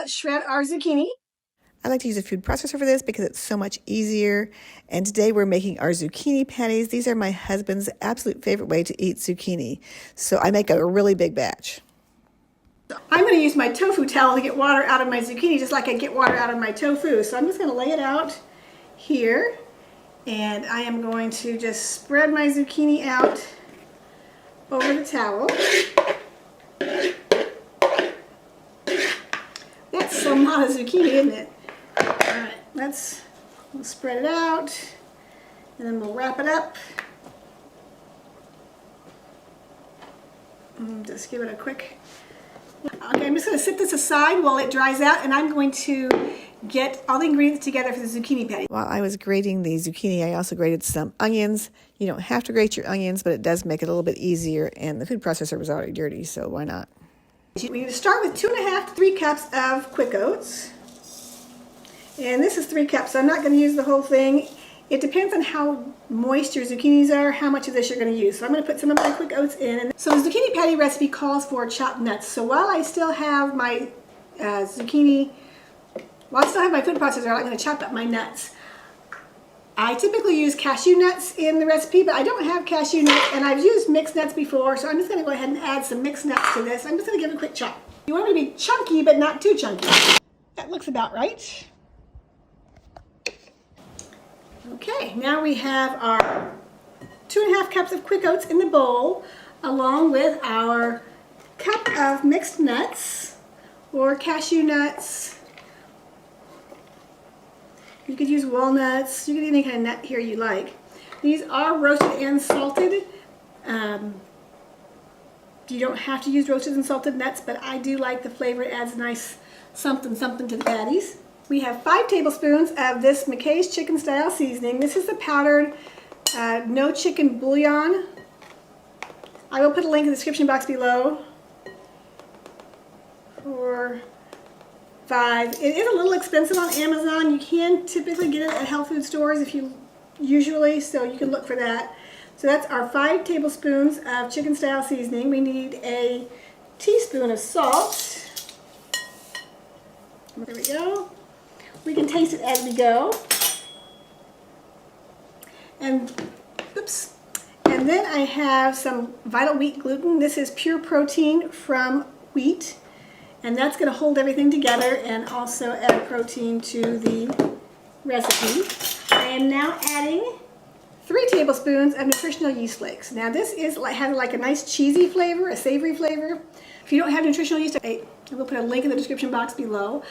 let's shred our zucchini. I like to use a food processor for this because it's so much easier. And today we're making our zucchini patties. These are my husband's absolute favorite way to eat zucchini. So I make a really big batch. I'm going to use my tofu towel to get water out of my zucchini just like I get water out of my tofu. So I'm just going to lay it out here. And I am going to just spread my zucchini out over the towel. That's so not a zucchini, isn't it? Alright, we'll spread it out, and then we'll wrap it up. And just give it a quick... Okay, I'm just going to set this aside while it dries out, and I'm going to get all the ingredients together for the zucchini patty. While I was grating the zucchini, I also grated some onions. You don't have to grate your onions, but it does make it a little bit easier, and the food processor was already dirty, so why not? We need to start with 2.5 to 3 cups of quick oats. And this is 3 cups, so I'm not going to use the whole thing. It depends on how moist your zucchinis are, how much of this you're going to use. So I'm going to put some of my quick oats in. So the zucchini patty recipe calls for chopped nuts. So while I still have my zucchini, while I still have my food processor, I'm going to chop up my nuts. I typically use cashew nuts in the recipe, but I don't have cashew nuts, and I've used mixed nuts before, so I'm just going to go ahead and add some mixed nuts to this. I'm just going to give it a quick chop. You want it to be chunky, but not too chunky. That looks about right. Okay, now we have our 2.5 cups of quick oats in the bowl, along with our cup of mixed nuts, or cashew nuts. You could use walnuts, you could use any kind of nut here you like. These are roasted and salted. You don't have to use roasted and salted nuts, but I do like the flavor. It adds a nice something to the patties. We have 5 tablespoons of this McKay's chicken style seasoning. This is the powdered no chicken bouillon. I will put a link in the description box below. 4, 5. It is a little expensive on Amazon. You can typically get it at health food stores so you can look for that. So that's our 5 tablespoons of chicken style seasoning. We need a teaspoon of salt. There we go. We can taste it as we go. And then I have some Vital Wheat gluten. This is pure protein from wheat. And that's going to hold everything together and also add protein to the recipe. I am now adding 3 tablespoons of nutritional yeast flakes. Now this has like a nice cheesy flavor, a savory flavor. If you don't have nutritional yeast, I will put a link in the description box below.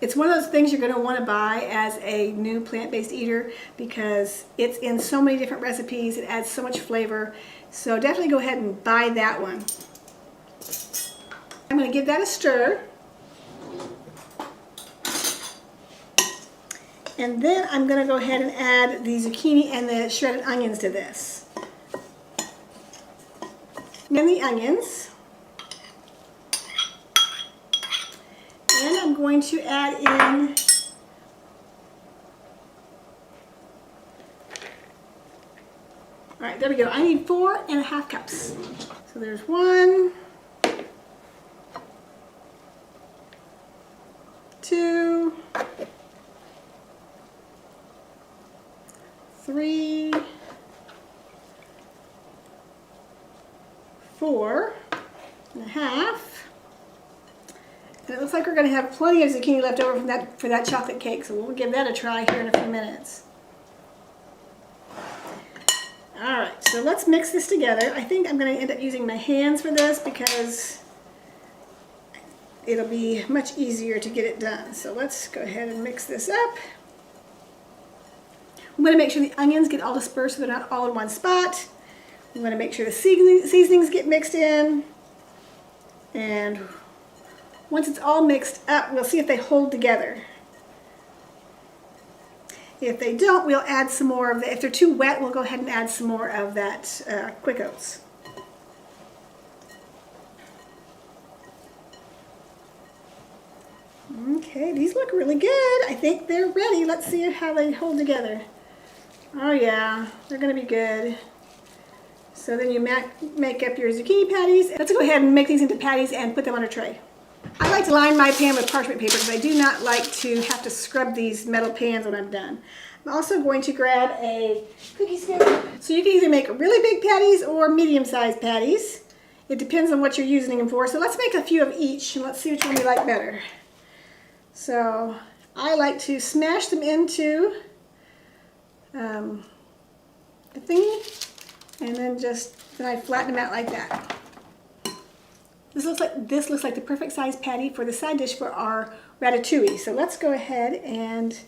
It's one of those things you're going to want to buy as a new plant-based eater because it's in so many different recipes. It adds so much flavor. So definitely go ahead and buy that one. I'm going to give that a stir. And then I'm going to go ahead and add the zucchini and the shredded onions to this. And then the onions. And I'm going to add in alright, there we go. I need 4.5 cups. So there's 1, 2, 3, 4.5. And it looks like we're going to have plenty of zucchini left over for that chocolate cake, so we'll give that a try here in a few minutes. Alright, so let's mix this together. I think I'm going to end up using my hands for this because it'll be much easier to get it done. So let's go ahead and mix this up. I'm going to make sure the onions get all dispersed so they're not all in one spot. I'm going to make sure the seasonings get mixed in. And once it's all mixed up, we'll see if they hold together. If they don't, we'll add some more of the, if they're too wet, we'll go ahead and add some more of that quick oats. Okay, these look really good. I think they're ready. Let's see how they hold together. Oh yeah, they're going to be good. So then you make up your zucchini patties. Let's go ahead and make these into patties and put them on a tray. I like like to line my pan with parchment paper because I do not like to have to scrub these metal pans when I'm done. I'm also going to grab a cookie spoon. So you can either make really big patties or medium-sized patties. It depends on what you're using them for. So let's make a few of each and let's see which one we like better. So I like to smash them into the thingy, and then I flatten them out like that. This looks like the perfect size patty for the side dish for our ratatouille. So let's go ahead and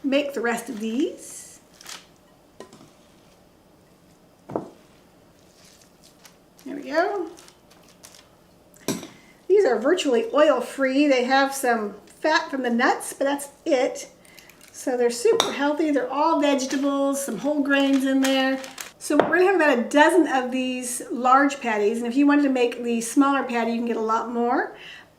make the rest of these. There we go. These are virtually oil-free. They have some fat from the nuts, but that's it. So they're super healthy. They're all vegetables, some whole grains in there. So we're gonna have about a dozen of these large patties, and if you wanted to make the smaller patty, you can get a lot more.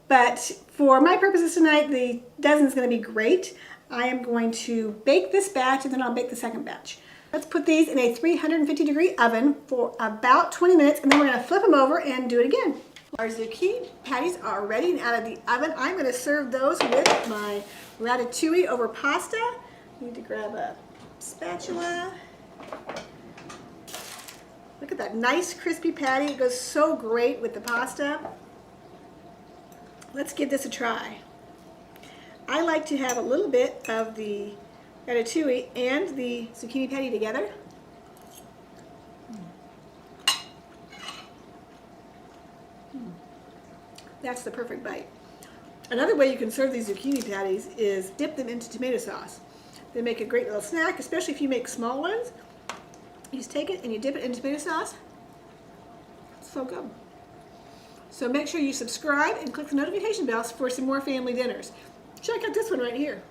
But for my purposes tonight, the dozen is gonna be great. I am going to bake this batch, and then I'll bake the second batch. Let's put these in a 350-degree oven for about 20 minutes, and then we're gonna flip them over and do it again. Our zucchini patties are ready and out of the oven. I'm going to serve those with my ratatouille over pasta. Need to grab a spatula. Look at that nice crispy patty. It goes so great with the pasta. Let's give this a try. I like to have a little bit of the ratatouille and the zucchini patty together. That's the perfect bite. Another way you can serve these zucchini patties is dip them into tomato sauce. They make a great little snack, especially if you make small ones. You just take it and you dip it in tomato sauce. It's so good. So make sure you subscribe and click the notification bells for some more family dinners. Check out this one right here.